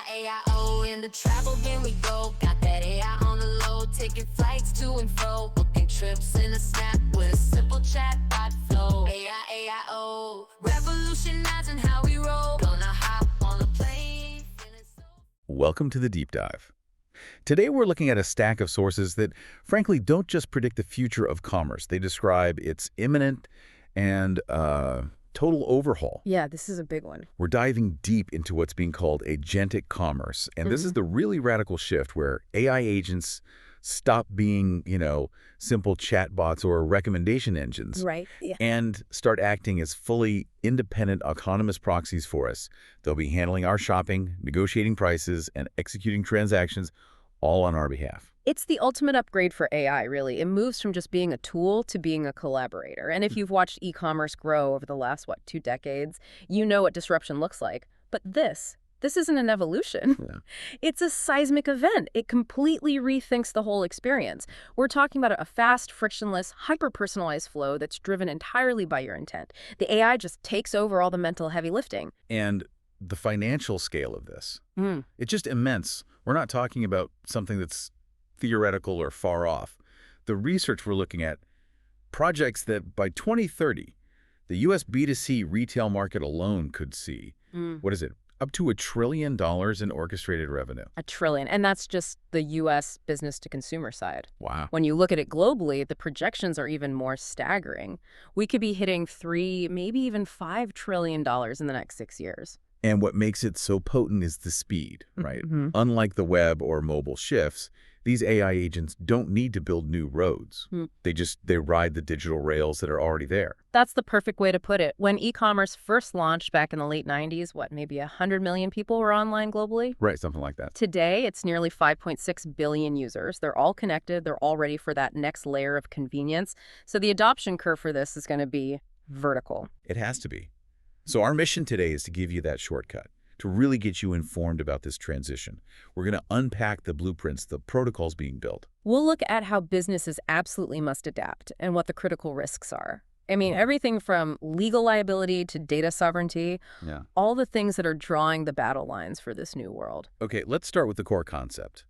AI, in the travel, here we go. Got that AI on the low, taking flights to and fro, booking trips in a snap with a simple chatbot flow. AI, revolutionizing how we roll. Gonna hop on a plane, feeling so. Welcome to the Deep Dive. Today we're looking at a stack of sources that, frankly, don't just predict the future of commerce. They describe its imminent and total overhaul. Yeah, this is a big one. We're diving deep into what's being called agentic commerce. And this is the really radical shift where AI agents stop being, simple chatbots or recommendation engines. Right. Yeah. And start acting as fully independent autonomous proxies for us. They'll be handling our shopping, negotiating prices, and executing transactions all on our behalf. It's the ultimate upgrade for AI, really. It moves from just being a tool to being a collaborator. And if you've watched e-commerce grow over the last, 2 decades, you know what disruption looks like. But this isn't an evolution. Yeah. It's a seismic event. It completely rethinks the whole experience. We're talking about a fast, frictionless, hyper-personalized flow that's driven entirely by your intent. The AI just takes over all the mental heavy lifting. And the financial scale of this, it's just immense. We're not talking about something that's theoretical or far off. The research we're looking at, projects that by 2030, the U.S. B2C retail market alone could see, up to $1 trillion in orchestrated revenue. $1 trillion. And that's just the U.S. business-to-consumer side. Wow. When you look at it globally, the projections are even more staggering. We could be hitting $3, maybe even $5 trillion in the next 6 years. And what makes it so potent is the speed, right? Unlike the web or mobile shifts, these AI agents don't need to build new roads. They ride the digital rails that are already there. That's the perfect way to put it. When e-commerce first launched back in the late 90s, maybe 100 million people were online globally? Right, something like that. Today, it's nearly 5.6 billion users. They're all connected. They're all ready for that next layer of convenience. So the adoption curve for this is going to be vertical. It has to be. So our mission today is to give you that shortcut, to really get you informed about this transition. We're going to unpack the blueprints, the protocols being built. We'll look at how businesses absolutely must adapt and what the critical risks are. I mean, everything from legal liability to data sovereignty, all the things that are drawing the battle lines for this new world. Okay, let's start with the core concept.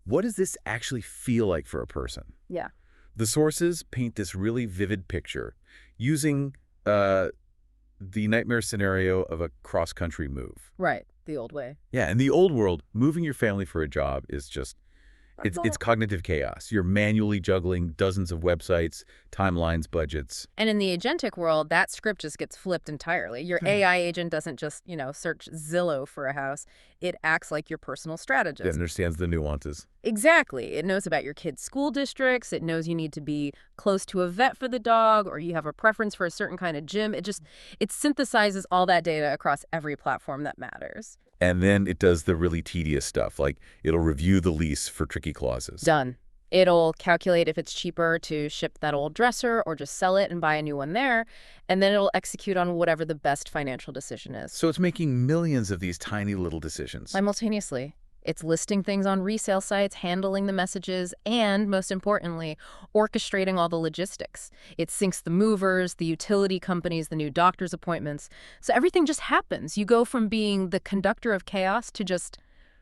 What does this actually feel like for a person? Yeah. The sources paint this really vivid picture using the nightmare scenario of a cross-country move. Right, the old way. Yeah, in the old world, moving your family for a job is just, it's cognitive chaos. You're manually juggling dozens of websites, timelines, budgets. And in the agentic world, that script just gets flipped entirely. Your AI agent doesn't just, search Zillow for a house. It acts like your personal strategist. It understands the nuances. Exactly. It knows about your kids' school districts. It knows you need to be close to a vet for the dog, or you have a preference for a certain kind of gym. It synthesizes all that data across every platform that matters. And then it does the really tedious stuff, like it'll review the lease for tricky clauses. Done. It'll calculate if it's cheaper to ship that old dresser or just sell it and buy a new one there, and then it'll execute on whatever the best financial decision is. So it's making millions of these tiny little decisions. Simultaneously. It's listing things on resale sites, handling the messages, and, most importantly, orchestrating all the logistics. It syncs the movers, the utility companies, the new doctor's appointments. So everything just happens. You go from being the conductor of chaos to just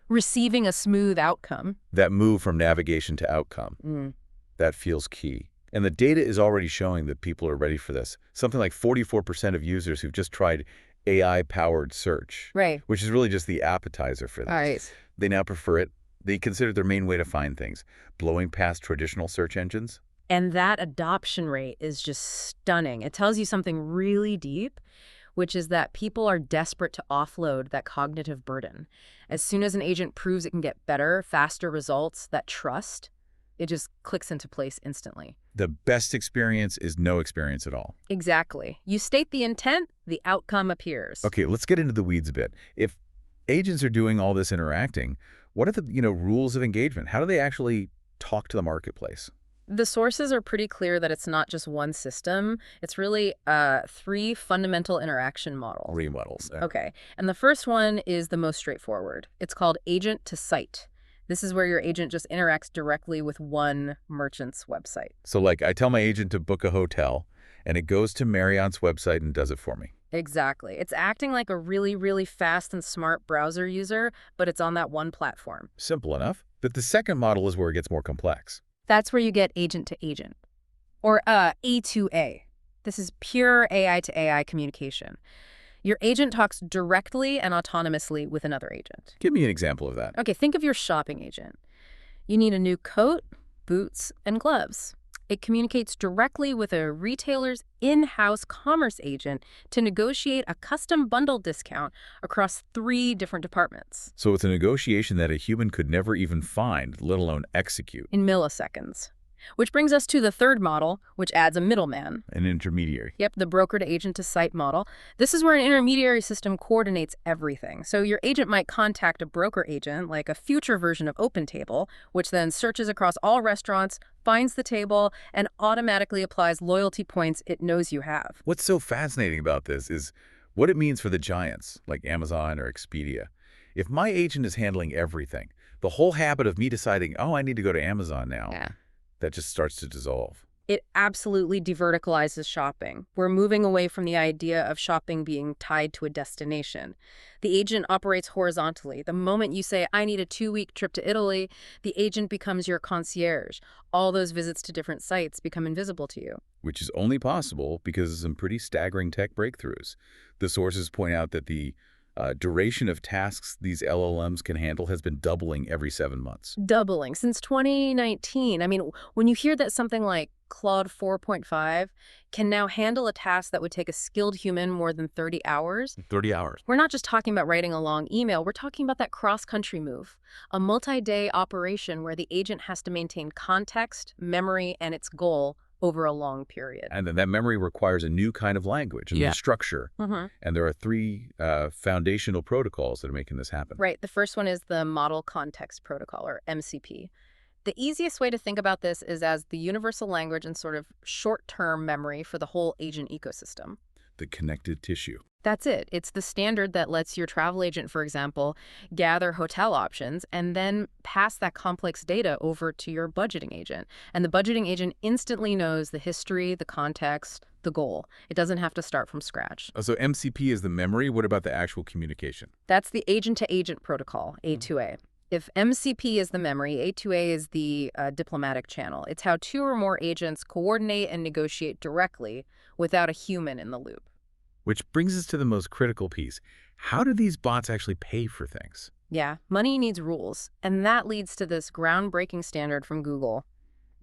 receiving a smooth outcome. That move from navigation to outcome, that feels key. And the data is already showing that people are ready for this. Something like 44% of users who've just tried AI-powered search, right, which is really just the appetizer for this. Right. They now prefer it. They consider it their main way to find things, blowing past traditional search engines. And that adoption rate is just stunning. It tells you something really deep, which is that people are desperate to offload that cognitive burden. As soon as an agent proves it can get better, faster results, that trust, it just clicks into place instantly. The best experience is no experience at all. Exactly. You state the intent, the outcome appears. Okay, let's get into the weeds a bit. If agents are doing all this interacting, what are the rules of engagement? How do they actually talk to the marketplace? The sources are pretty clear that it's not just one system. It's really 3 fundamental interaction models. Remodels. Yeah. Okay. And the first one is the most straightforward. It's called agent to site. This is where your agent just interacts directly with one merchant's website. So like I tell my agent to book a hotel, and it goes to Marriott's website and does it for me. Exactly. It's acting like a really, really fast and smart browser user, but it's on that one platform. Simple enough. But the second model is where it gets more complex. That's where you get agent to agent, or A2A. This is pure AI to AI communication. Your agent talks directly and autonomously with another agent. Give me an example of that. Okay, think of your shopping agent. You need a new coat, boots, and gloves. It communicates directly with a retailer's in-house commerce agent to negotiate a custom bundle discount across 3 different departments. So it's a negotiation that a human could never even find, let alone execute. In milliseconds. Which brings us to the third model, which adds a middleman. An intermediary. Yep, the broker to agent to site model. This is where an intermediary system coordinates everything. So your agent might contact a broker agent, like a future version of OpenTable, which then searches across all restaurants, finds the table, and automatically applies loyalty points it knows you have. What's so fascinating about this is what it means for the giants, like Amazon or Expedia. If my agent is handling everything, the whole habit of me deciding, oh, I need to go to Amazon now, that just starts to dissolve. It absolutely deverticalizes shopping. We're moving away from the idea of shopping being tied to a destination. The agent operates horizontally. The moment you say, I need a 2-week trip to Italy, the agent becomes your concierge. All those visits to different sites become invisible to you. Which is only possible because of some pretty staggering tech breakthroughs. The sources point out that the duration of tasks these LLMs can handle has been doubling every 7 months. Doubling since 2019. I mean, when you hear that something like Claude 4.5 can now handle a task that would take a skilled human more than 30 hours. 30 hours. We're not just talking about writing a long email. We're talking about that cross-country move, a multi-day operation where the agent has to maintain context, memory, and its goal over a long period. And then that memory requires a new kind of language and new structure. And there are 3 foundational protocols that are making this happen. Right. The first one is the Model Context Protocol, or MCP. The easiest way to think about this is as the universal language and sort of short-term memory for the whole agent ecosystem. The connective tissue. That's it. It's the standard that lets your travel agent, for example, gather hotel options and then pass that complex data over to your budgeting agent. And the budgeting agent instantly knows the history, the context, the goal. It doesn't have to start from scratch. So MCP is the memory. What about the actual communication? That's the agent-to-agent protocol, A2A. If MCP is the memory, A2A is the diplomatic channel. It's how 2 or more agents coordinate and negotiate directly without a human in the loop. Which brings us to the most critical piece. How do these bots actually pay for things? Yeah, money needs rules. And that leads to this groundbreaking standard from Google,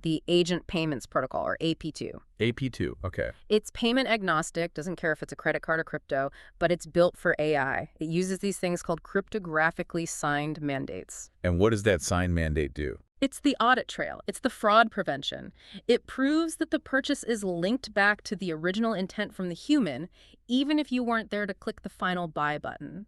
the Agent Payments Protocol, or AP2. AP2, okay. It's payment agnostic, doesn't care if it's a credit card or crypto, but it's built for AI. It uses these things called cryptographically signed mandates. And what does that signed mandate do? It's the audit trail. It's the fraud prevention. It proves that the purchase is linked back to the original intent from the human, even if you weren't there to click the final buy button.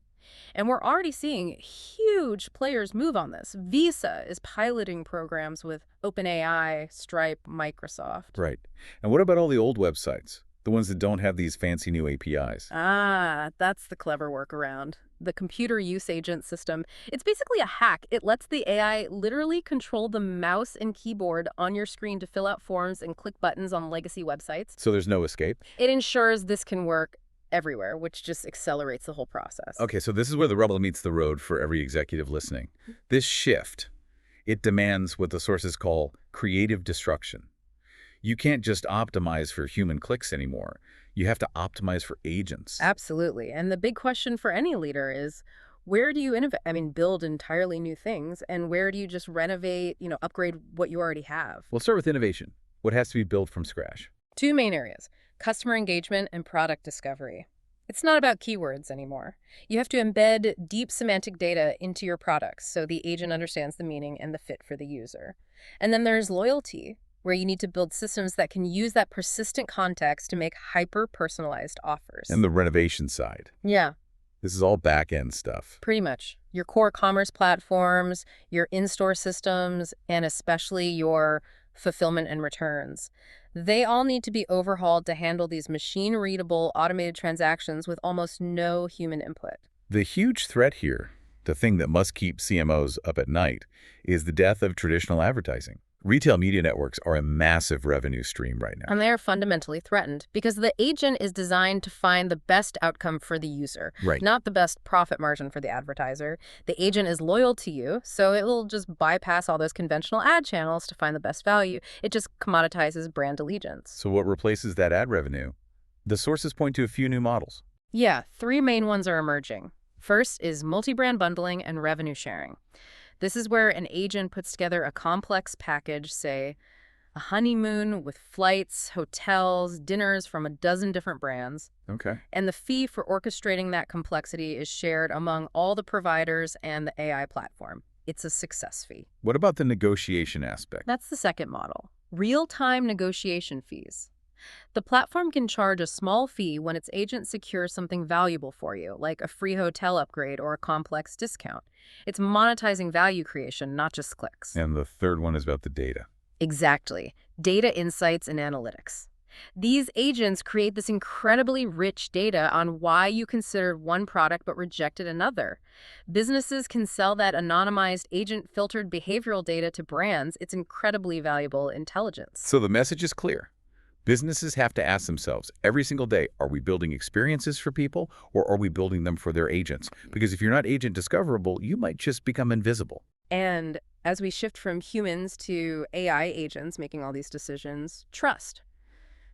And we're already seeing huge players move on this. Visa is piloting programs with OpenAI, Stripe, Microsoft. Right. And what about all the old websites? The ones that don't have these fancy new APIs? Ah, that's the clever workaround. The computer use agent system. It's basically a hack. It lets the AI literally control the mouse and keyboard on your screen to fill out forms and click buttons on legacy websites. So there's no escape? It ensures this can work everywhere, which just accelerates the whole process. Okay, so this is where the rubber meets the road for every executive listening. This shift, it demands what the sources call creative destruction. You can't just optimize for human clicks anymore. You have to optimize for agents. Absolutely. And the big question for any leader is, where do you innovate? I mean, build entirely new things, and where do you just renovate, upgrade what you already have? We'll start with innovation. What has to be built from scratch? 2 main areas, customer engagement and product discovery. It's not about keywords anymore. You have to embed deep semantic data into your products so the agent understands the meaning and the fit for the user. And then there's loyalty, where you need to build systems that can use that persistent context to make hyper-personalized offers. And the renovation side. Yeah. This is all back-end stuff. Pretty much. Your core commerce platforms, your in-store systems, and especially your fulfillment and returns. They all need to be overhauled to handle these machine-readable automated transactions with almost no human input. The huge threat here, the thing that must keep CMOs up at night, is the death of traditional advertising. Retail media networks are a massive revenue stream right now. And they are fundamentally threatened because the agent is designed to find the best outcome for the user, Right. not the best profit margin for the advertiser. The agent is loyal to you, so it will just bypass all those conventional ad channels to find the best value. It just commoditizes brand allegiance. So what replaces that ad revenue? The sources point to a few new models. Yeah, three main ones are emerging. First is multi-brand bundling and revenue sharing. This is where an agent puts together a complex package, say, a honeymoon with flights, hotels, dinners from a dozen different brands. Okay. And the fee for orchestrating that complexity is shared among all the providers and the AI platform. It's a success fee. What about the negotiation aspect? That's the second model, real-time negotiation fees. The platform can charge a small fee when its agent secures something valuable for you, like a free hotel upgrade or a complex discount. It's monetizing value creation, not just clicks. And the third one is about the data. Exactly. Data insights and analytics. These agents create this incredibly rich data on why you considered one product but rejected another. Businesses can sell that anonymized agent-filtered behavioral data to brands. It's incredibly valuable intelligence. So the message is clear. Businesses have to ask themselves every single day, are we building experiences for people or are we building them for their agents? Because if you're not agent discoverable, you might just become invisible. And as we shift from humans to AI agents making all these decisions, trust.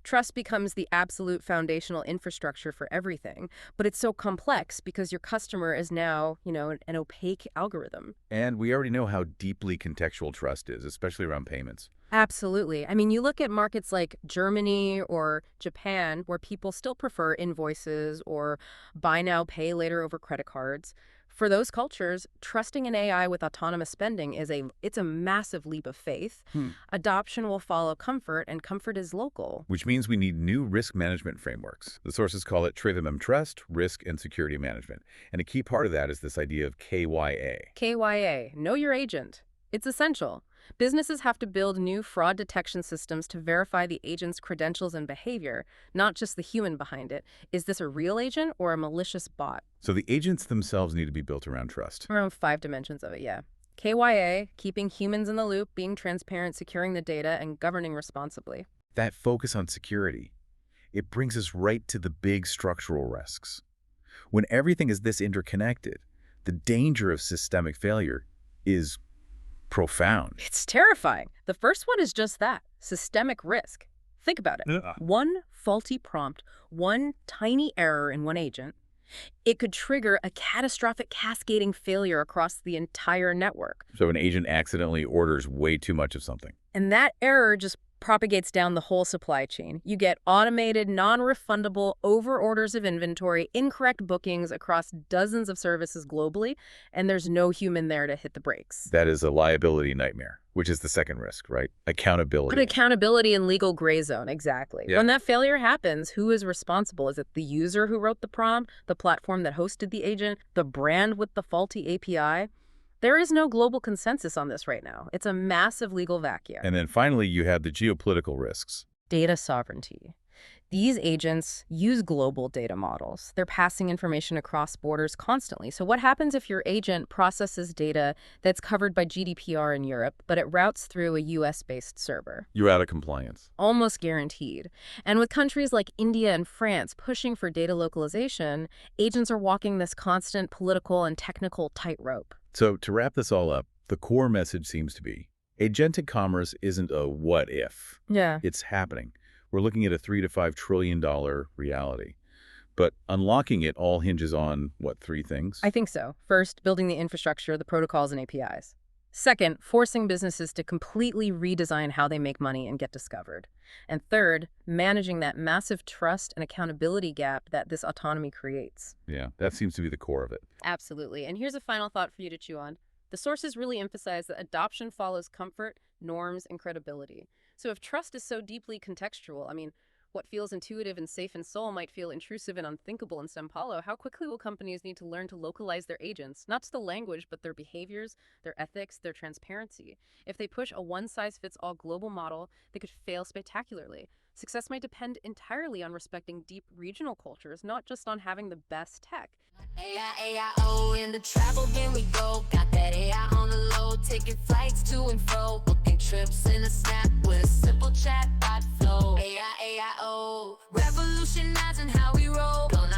Trust becomes the absolute foundational infrastructure for everything, but it's so complex because your customer is now, an opaque algorithm. And we already know how deeply contextual trust is, especially around payments. Absolutely. I mean, you look at markets like Germany or Japan, where people still prefer invoices or buy now, pay later over credit cards. For those cultures, trusting an AI with autonomous spending it's a massive leap of faith. Adoption will follow comfort, and comfort is local. Which means we need new risk management frameworks. The sources call it trust, risk, and security management. And a key part of that is this idea of KYA. KYA, know your agent. It's essential. Businesses have to build new fraud detection systems to verify the agent's credentials and behavior, not just the human behind it. Is this a real agent or a malicious bot? So the agents themselves need to be built around trust. Around 5 dimensions of it, yeah. KYA, keeping humans in the loop, being transparent, securing the data, and governing responsibly. That focus on security, it brings us right to the big structural risks. When everything is this interconnected, the danger of systemic failure is profound. It's terrifying. The first one is just that, systemic risk. Think about it. One faulty prompt, one tiny error in one agent, it could trigger a catastrophic cascading failure across the entire network. So an agent accidentally orders way too much of something. And that error just propagates down the whole supply chain. You get automated, non-refundable over-orders of inventory, incorrect bookings across dozens of services globally, and there's no human there to hit the brakes. That is a liability nightmare, which is the second risk, right? Accountability. But accountability and legal gray zone, exactly. Yeah. When that failure happens, who is responsible? Is it the user who wrote the prompt, the platform that hosted the agent, the brand with the faulty API? There is no global consensus on this right now. It's a massive legal vacuum. And then finally, you have the geopolitical risks. Data sovereignty. These agents use global data models. They're passing information across borders constantly. So what happens if your agent processes data that's covered by GDPR in Europe, but it routes through a US-based server? You're out of compliance. Almost guaranteed. And with countries like India and France pushing for data localization, agents are walking this constant political and technical tightrope. So to wrap this all up, the core message seems to be, agentic commerce isn't a what if. Yeah. It's happening. We're looking at a $3 to $5 trillion reality. But unlocking it all hinges on, what, 3 things? I think so. First, building the infrastructure, the protocols, and APIs. Second, forcing businesses to completely redesign how they make money and get discovered. And third, managing that massive trust and accountability gap that this autonomy creates. Yeah, that seems to be the core of it. Absolutely. And here's a final thought for you to chew on. The sources really emphasize that adoption follows comfort, norms, and credibility. So if trust is so deeply contextual, what feels intuitive and safe in Seoul might feel intrusive and unthinkable in São Paulo. How quickly will companies need to learn to localize their agents, not just the language, but their behaviors, their ethics, their transparency? If they push a one-size-fits-all global model, they could fail spectacularly. Success might depend entirely on respecting deep regional cultures, not just on having the best tech. AI, in the travel, then we go. Got that AI on the low, taking flights to and fro, booking booking trips in a snap with a simple chatbot flow. AI, AIO, revolutionizing how we roll. Gonna